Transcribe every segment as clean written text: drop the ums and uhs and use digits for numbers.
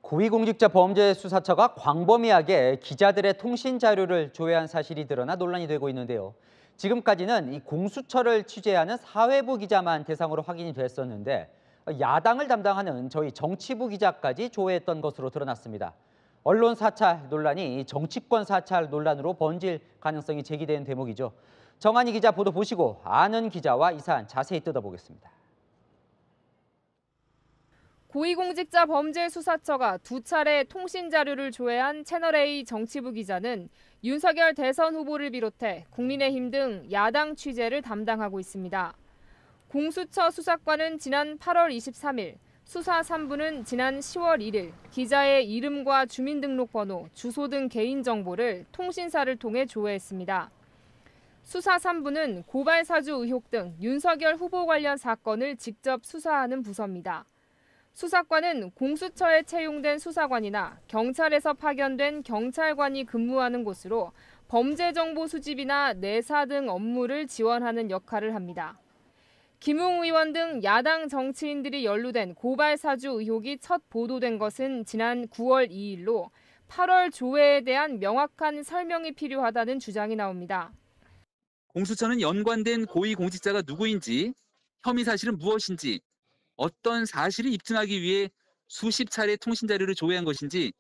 고위공직자 범죄수사처가 광범위하게 기자들의 통신 자료를 조회한 사실이 드러나 논란이 되고 있는데요. 지금까지는 이 공수처를 취재하는 사회부 기자만 대상으로 확인이 됐었는데 야당을 담당하는 저희 정치부 기자까지 조회했던 것으로 드러났습니다. 언론 사찰 논란이 정치권 사찰 논란으로 번질 가능성이 제기되는 대목이죠. 정한희 기자 보도 보시고 아는 기자와 이 사안 자세히 뜯어보겠습니다. 고위공직자 범죄수사처가 두 차례 통신 자료를 조회한 채널A 정치부 기자는 윤석열 대선 후보를 비롯해 국민의힘 등 야당 취재를 담당하고 있습니다. 공수처 수사관은 지난 8월 23일, 수사 3부는 지난 10월 1일 기자의 이름과 주민등록번호, 주소 등 개인정보를 통신사를 통해 조회했습니다. 수사 3부는 고발 사주 의혹 등 윤석열 후보 관련 사건을 직접 수사하는 부서입니다. 수사관은 공수처에 채용된 수사관이나 경찰에서 파견된 경찰관이 근무하는 곳으로 범죄 정보 수집이나 내사 등 업무를 지원하는 역할을 합니다. 김웅 의원 등 야당 정치인들이 연루된 고발 사주 의혹이 첫 보도된 것은 지난 9월 2일로 8월 조회에 대한 명확한 설명이 필요하다는 주장이 나옵니다. 공수처는 연관된 고위공직자가 누구인지, 혐의 사실은 무엇인지, 어떤 사실을 입증하기 위해 수십 차례 통신 자료를 조회한 것인지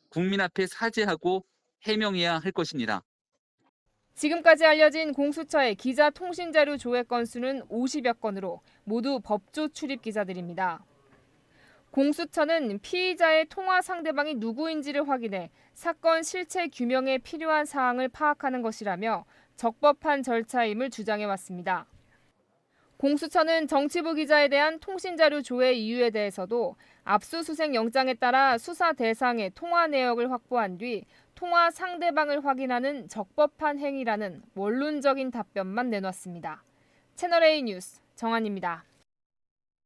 국민 앞에 사죄하고 해명해야 할 것입니다. 지금까지 알려진 공수처의 기자 통신 자료 조회 건수는 50여 건으로 모두 법조 출입 기자들입니다. 공수처는 피의자의 통화 상대방이 누구인지를 확인해 사건 실체 규명에 필요한 사항을 파악하는 것이라며 적법한 절차임을 주장해왔습니다. 공수처는 정치부 기자에 대한 통신자료 조회 이유에 대해서도 압수수색 영장에 따라 수사 대상의 통화 내역을 확보한 뒤 통화 상대방을 확인하는 적법한 행위라는 원론적인 답변만 내놨습니다. 채널A 뉴스 정한입니다.